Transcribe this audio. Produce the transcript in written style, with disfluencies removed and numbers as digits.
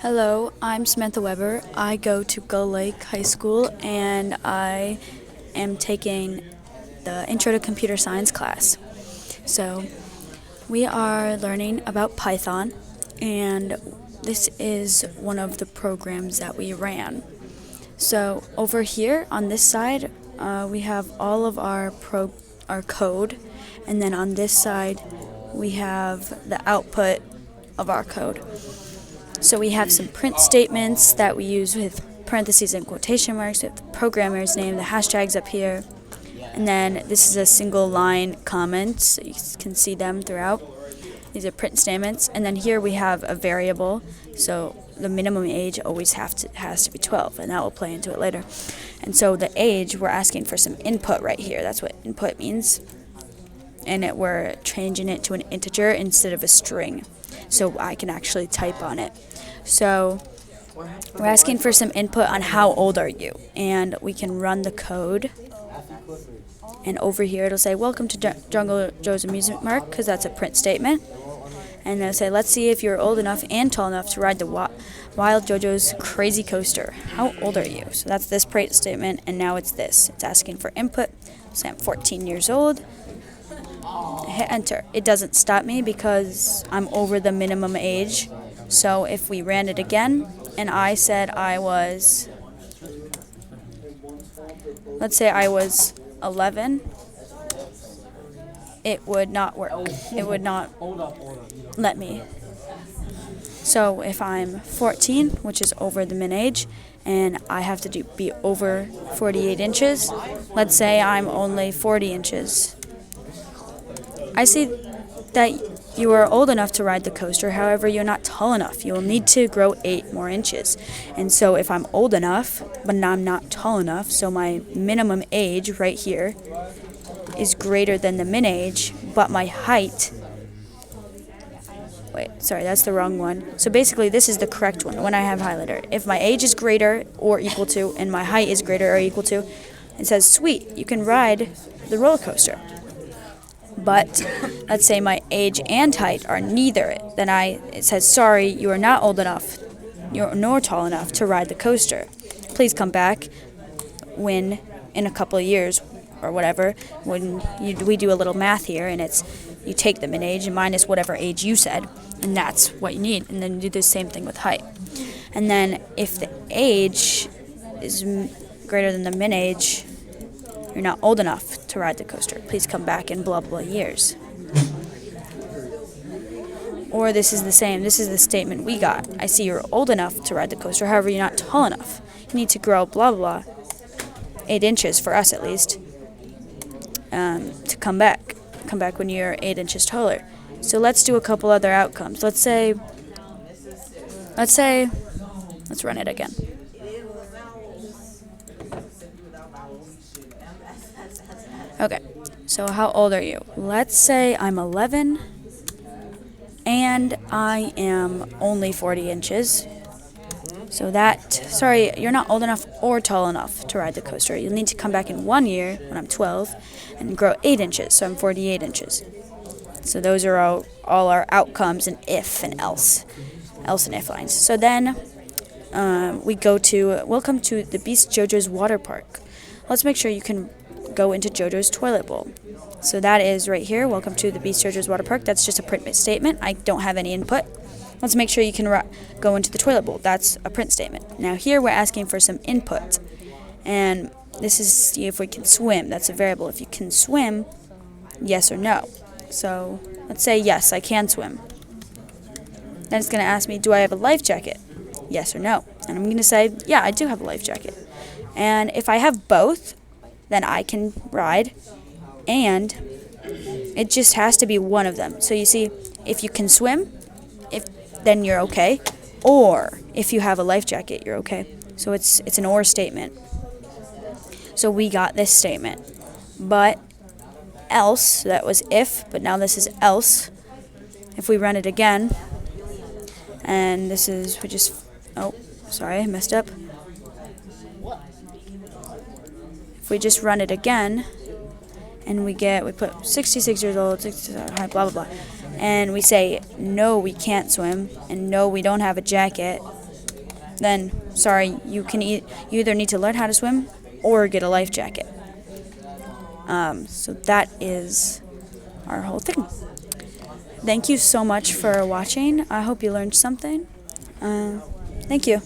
Hello, I'm Samantha Weber. I go to Gull Lake High School and I am taking the Intro to Computer Science class. So, we are learning about Python, and this is one of the programs that we ran. So, over here on this side, we have all of our code, and then on this side, we have the output of our code. So we have some print statements that we use with parentheses and quotation marks with the programmer's name, the hashtags up here. And then this is a single line comment, so you can see them throughout. These are print statements. And then here we have a variable, so the minimum age always has to be 12, and that will play into it later. And so the age, we're asking for some input right here. That's what input means. And we're changing it to an integer instead of a string, so I can actually type on it. So we're asking for some input on how old are you, and we can run the code. And over here it'll say, welcome to Jungle Joe's Amusement Park, because that's a print statement. And it'll say, let's see if you're old enough and tall enough to ride the Wild JoJo's Crazy Coaster. How old are you? So that's this print statement, and now it's this. It's asking for input. So I'm 14 years old. Hit enter. It doesn't stop me because I'm over the minimum age. So if we ran it again and I said I was, let's say I was 11, it would not work. It would not let me. So if I'm 14, which is over the min age, and I have to be over 48 inches, let's say I'm only 40 inches. I see that you are old enough to ride the coaster, however, you're not tall enough. You will need to grow 8 more inches. And so if I'm old enough, but I'm not tall enough, so my minimum age right here is greater than the min age, but my height, that's the wrong one. So basically this is the correct one, when I have highlighter. If my age is greater or equal to, and my height is greater or equal to, it says, sweet, you can ride the roller coaster. But let's say my age and height are neither, then it says, sorry, you are not old enough nor tall enough to ride the coaster. Please come back when, in a couple of years or whatever, when we do a little math here, and it's you take the min age and minus whatever age you said, and that's what you need, and then you do the same thing with height. And then if the age is greater than the min age, you're not old enough to ride the coaster. Please come back in blah blah years. Or this is the same. This is the statement we got. I see you're old enough to ride the coaster, however you're not tall enough. You need to grow blah blah 8 inches, for us at least, to come back. Come back when you're 8 inches taller. So let's do a couple other outcomes. Let's run it again. Okay, so how old are you? Let's say I'm 11 and I am only 40 inches. So sorry, you're not old enough or tall enough to ride the coaster. You'll need to come back in 1 year when I'm 12 and grow 8 inches, so I'm 48 inches. So those are all our outcomes and if and else and if lines. So then we go to, welcome to the Beast JoJo's Water Park. Let's make sure you can go into JoJo's toilet bowl. So that is right here, welcome to the Beast JoJo's Water Park. That's just a print statement. I don't have any input. Let's make sure you can go into the toilet bowl. That's a print statement. Now here we're asking for some input. And this is see if we can swim. That's a variable. If you can swim, yes or no. So let's say yes, I can swim. Then it's going to ask me, do I have a life jacket? Yes or no. And I'm going to say, yeah, I do have a life jacket. And if I have both, then I can ride, and it just has to be one of them. So you see, if you can swim, then you're okay, or if you have a life jacket, you're okay. So it's an or statement. So we got this statement, but else, that was if, but now this is else. If we run it again, and this is, sorry, I messed up. If we just run it again, and we put 66 years old, 67, blah, blah, blah, and we say, no, we can't swim, and no, we don't have a jacket, then sorry, you either need to learn how to swim or get a life jacket. So that is our whole thing. Thank you so much for watching. I hope you learned something. Thank you.